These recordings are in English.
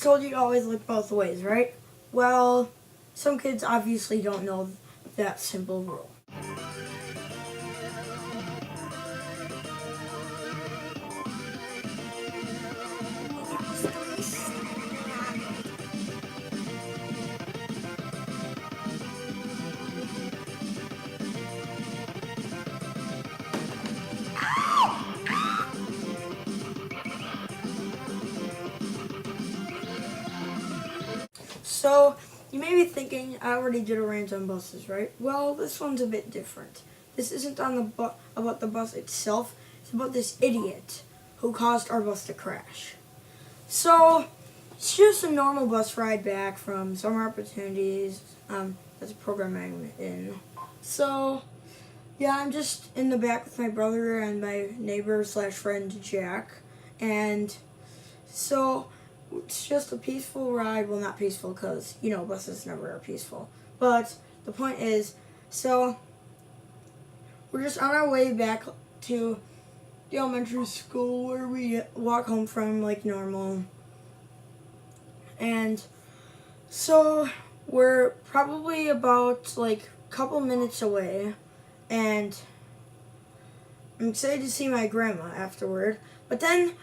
told you to always look both ways, right? Well, some kids obviously don't know that simple rule. So, you may be thinking, I already did a rant on buses, right? Well, this one's a bit different. This isn't on the about the bus itself. It's about this idiot who caused our bus to crash. So, it's just a normal bus ride back from Summer Opportunities. That's a program I'm in. So, yeah, I'm just in the back with my brother and my neighbor / friend Jack. And so, it's just a peaceful ride. Well, not peaceful because, buses never are peaceful. But the point is, so we're just on our way back to the elementary school where we walk home from like normal. And so we're probably about like a couple minutes away. And I'm excited to see my grandma afterward. But then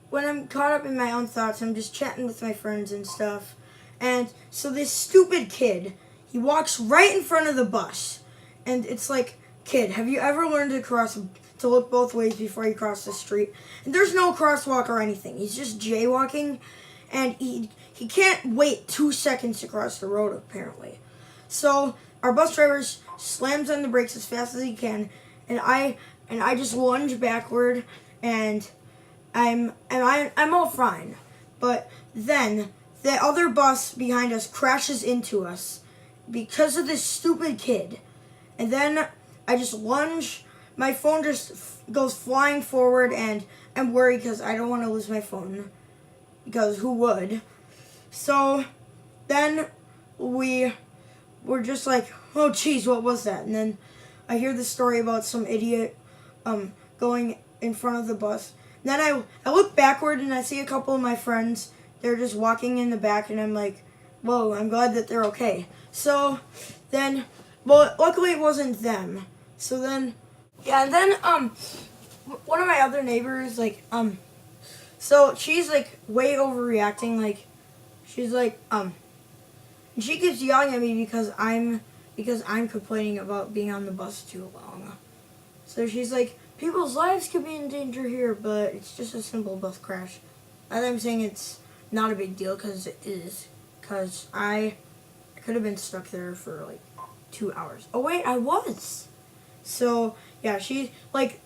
when I'm caught up in my own thoughts, I'm just chatting with my friends and stuff. And so this stupid kid, he walks right in front of the bus. And it's like, kid, have you ever learned to look both ways before you cross the street? And there's no crosswalk or anything. He's just jaywalking. And he can't wait 2 seconds to cross the road, apparently. So our bus driver slams on the brakes as fast as he can. And I just lunge backward, and I'm all fine. But then the other bus behind us crashes into us because of this stupid kid. And then I just lunge. My phone just goes flying forward, and I'm worried because I don't want to lose my phone. Because who would? So then we're just like, oh geez, what was that? And then I hear the story about some idiot going in front of the bus. And then I look backward and I see a couple of my friends. They're just walking in the back, and I'm like, whoa, I'm glad that they're okay. So then, well, luckily it wasn't them. So then, yeah, and then one of my other neighbors, so she's like way overreacting. Like, she's like, she keeps yelling at me because I'm complaining about being on the bus too long. So she's like, people's lives could be in danger here, but it's just a simple bus crash. And I'm saying it's not a big deal, because it is. Because I could have been stuck there for like 2 hours. Oh wait, I was. So yeah, she like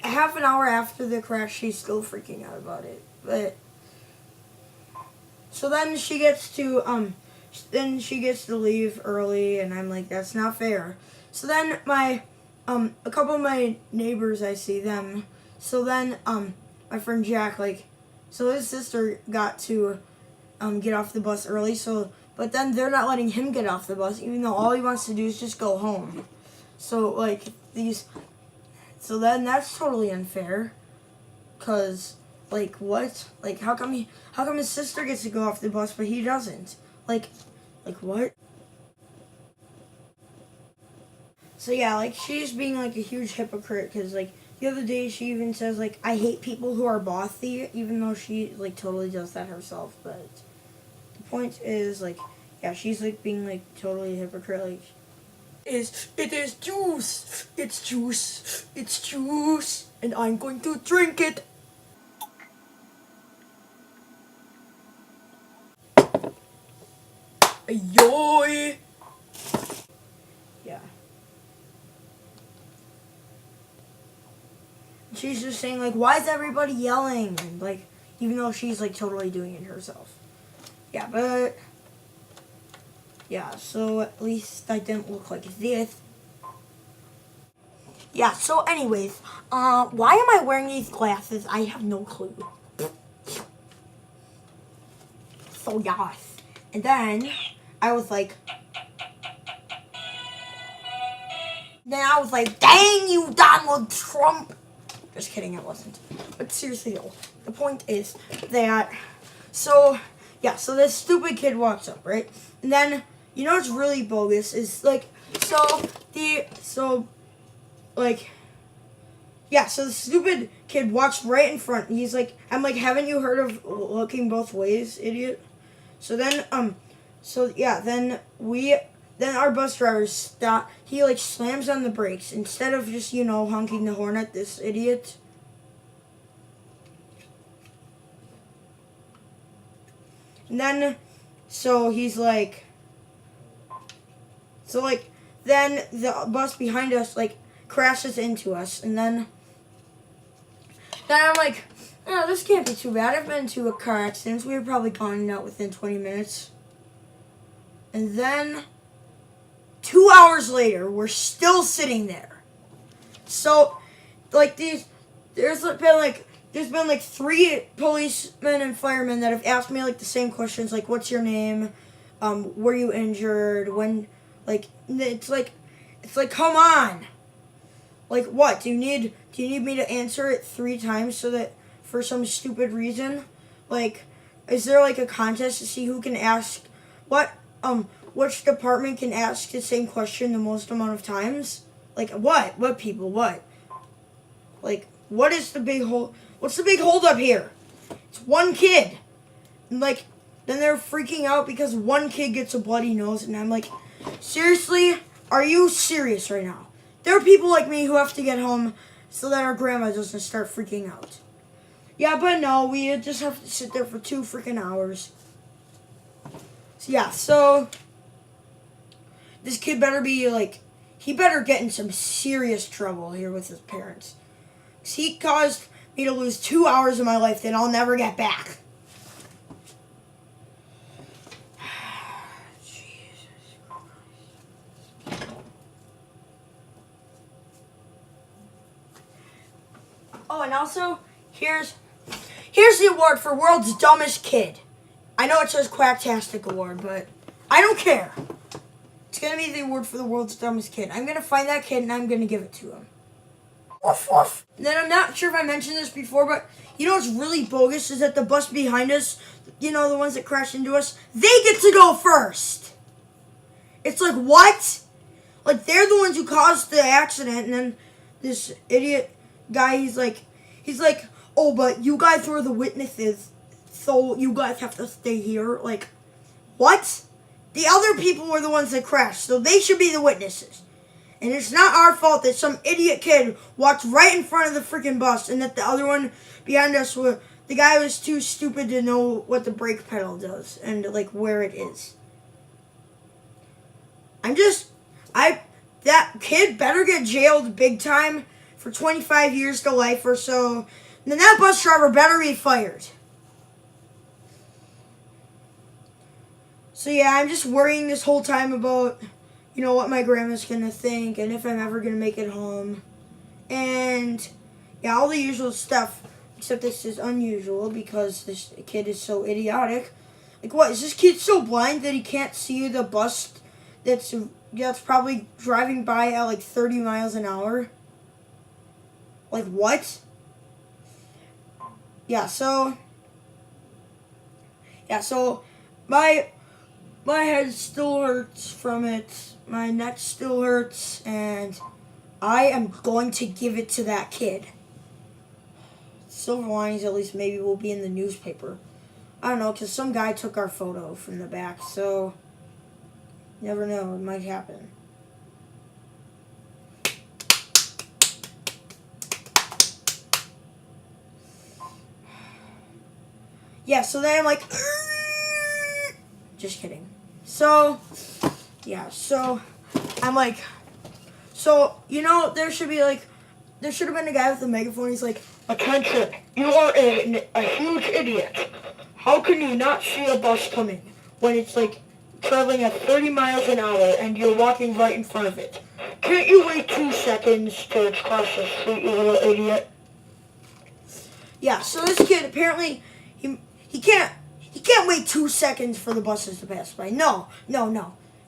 half an hour after the crash, she's still freaking out about it. But so then she gets to leave early, and I'm like, that's not fair. So then a couple of my neighbors, I see them. So then my friend Jack, so his sister got to get off the bus early. But then they're not letting him get off the bus, even though all he wants to do is just go home. So so then that's totally unfair. Cause what? How come his sister gets to go off the bus but he doesn't? Like what? So yeah, she's being a huge hypocrite, because the other day she even says I hate people who are bossy, even though she totally does that herself. But the point is yeah, she's being totally a hypocrite. It is juice. It's juice. It's juice, and I'm going to drink it. Yoy. Yeah. She's just saying why is everybody yelling? Even though she's totally doing it herself. Yeah, but yeah, so at least I didn't look like this. Yeah, so anyways, why am I wearing these glasses? I have no clue. So yes. And then I was like, dang you, Donald Trump. Just kidding, it wasn't. But seriously though, the point is that, so yeah, so this stupid kid walks up, right? And then, you know what's really bogus is, like, so the stupid kid walks right in front. He's like, I'm like, haven't you heard of looking both ways, idiot? So then, then our bus driver stop. He like slams on the brakes instead of just, honking the horn at this idiot. And then, then the bus behind us, like, crashes into us. And then I'm like, oh, this can't be too bad. I've been to a car accident. We were probably gone out within 20 minutes. And then 2 hours later, we're still sitting there. So, like, there's been like 3 policemen and firemen that have asked me like the same questions, like, what's your name? Were you injured? When, like, it's like, come on. Like, what? Do you need me to answer it 3 times so that for some stupid reason? Like, is there like a contest to see who can ask which department can ask the same question the most amount of times? Like, what? What people? What? Like, what's the big hold up here? It's one kid. And like, then they're freaking out because one kid gets a bloody nose, and I'm like, seriously? Are you serious right now? There are people like me who have to get home so that our grandma doesn't start freaking out. Yeah, but no, we just have to sit there for 2 freaking hours. So yeah, so this kid better be like, he better get in some serious trouble here with his parents. 'Cause he caused me to lose 2 hours of my life that I'll never get back. Jesus Christ. Oh, and also, here's the award for World's Dumbest Kid. I know it says Quacktastic Award, but I don't care. It's going to be the award for the World's Dumbest Kid. I'm going to find that kid and I'm going to give it to him. Woof, woof. And then I'm not sure if I mentioned this before, but you know what's really bogus is that the bus behind us, the ones that crashed into us, they get to go first. It's like, what? Like, they're the ones who caused the accident, and then this idiot guy, he's like, oh, but you guys were the witnesses, so you guys have to stay here. Like, what? The other people were the ones that crashed, so they should be the witnesses. And it's not our fault that some idiot kid walked right in front of the freaking bus and that the other one behind us, the guy was too stupid to know what the brake pedal does and, like, where it is. That kid better get jailed big time for 25 years to life or so. And then that bus driver better be fired. So yeah, I'm just worrying this whole time about, what my grandma's going to think and if I'm ever going to make it home. And, yeah, all the usual stuff, except this is unusual because this kid is so idiotic. Like, what, is this kid so blind that he can't see the bus that's probably driving by at, like, 30 miles an hour? Like, what? Yeah, so my head still hurts from it. My neck still hurts, and I am going to give it to that kid. Silver linings, at least maybe will be in the newspaper. I don't know, because some guy took our photo from the back, so you never know, it might happen. Yeah, so then I'm like, just kidding. So, yeah, so I'm like, there should have been a guy with a megaphone. He's like, attention, you are a huge idiot. How can you not see a bus coming when it's like traveling at 30 miles an hour and you're walking right in front of it? Can't you wait 2 seconds to cross the street, you little idiot? Yeah, so this kid apparently, he can't wait 2 seconds for the buses to pass by. No.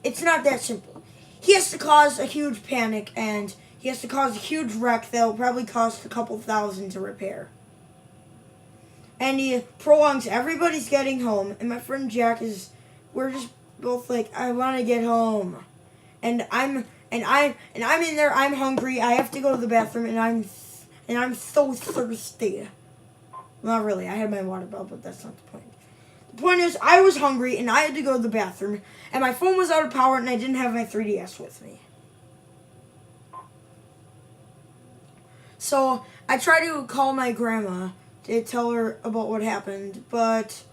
It's not that simple. He has to cause a huge panic, and he has to cause a huge wreck that will probably cost a couple thousand to repair. And he prolongs everybody's getting home, and my friend Jack we're just both like, I want to get home, and I'm in there. I'm hungry. I have to go to the bathroom, and I'm so thirsty. Not really. I had my water bottle, but that's not the point. The point is, I was hungry, and I had to go to the bathroom, and my phone was out of power, and I didn't have my 3DS with me. So I tried to call my grandma to tell her about what happened, but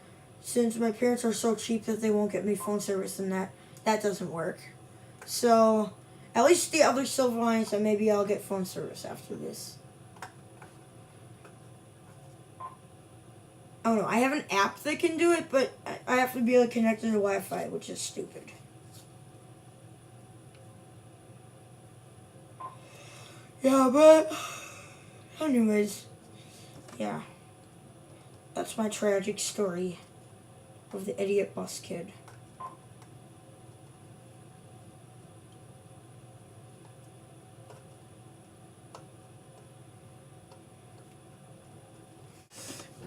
since my parents are so cheap that they won't get me phone service, and that doesn't work. So at least the other silver lining is that maybe I'll get phone service after this. I don't know. I have an app that can do it, but I have to be able to connect to the Wi-Fi, which is stupid. Yeah, but anyways, yeah. That's my tragic story of the idiot bus kid.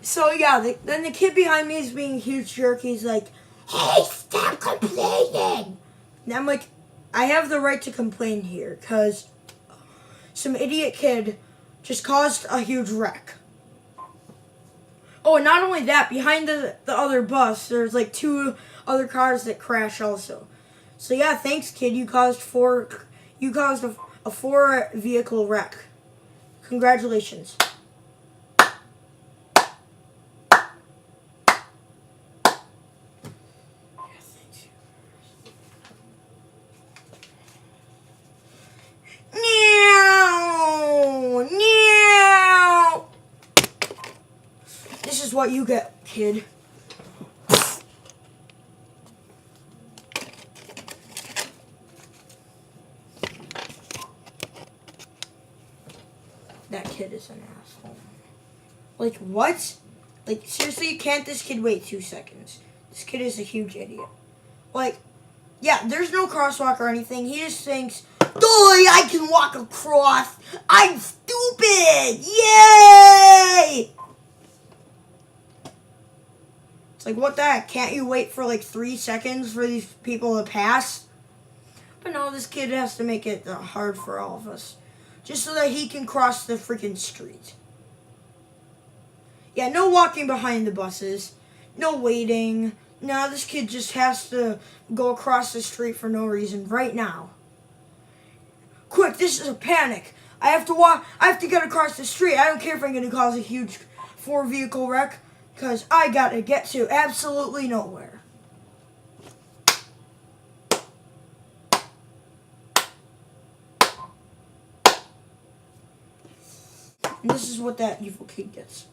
So yeah, then the kid behind me is being a huge jerk. He's like, "Hey, stop complaining!" And I'm like, I have the right to complain here, because some idiot kid just caused a huge wreck. Oh, and not only that, behind the other bus, there's like 2 other cars that crash also. So yeah, thanks kid, you caused a 4 vehicle wreck. Congratulations. This is what you get, kid. That kid is an asshole. Like, what? Like, seriously, can't this kid wait 2 seconds? This kid is a huge idiot. Like, yeah, there's no crosswalk or anything. He just thinks, "Doy, I can walk across. I'm stupid. Yay!" It's like, what the heck? Can't you wait for like 3 seconds for these people to pass? But no, this kid has to make it hard for all of us. Just so that he can cross the freaking street. Yeah, no walking behind the buses. No waiting. No, this kid just has to go across the street for no reason right now. Quick, this is a panic. I have to walk. I have to get across the street. I don't care if I'm going to cause a huge 4 vehicle wreck, because I got to get to absolutely nowhere. And this is what that evil kid gets.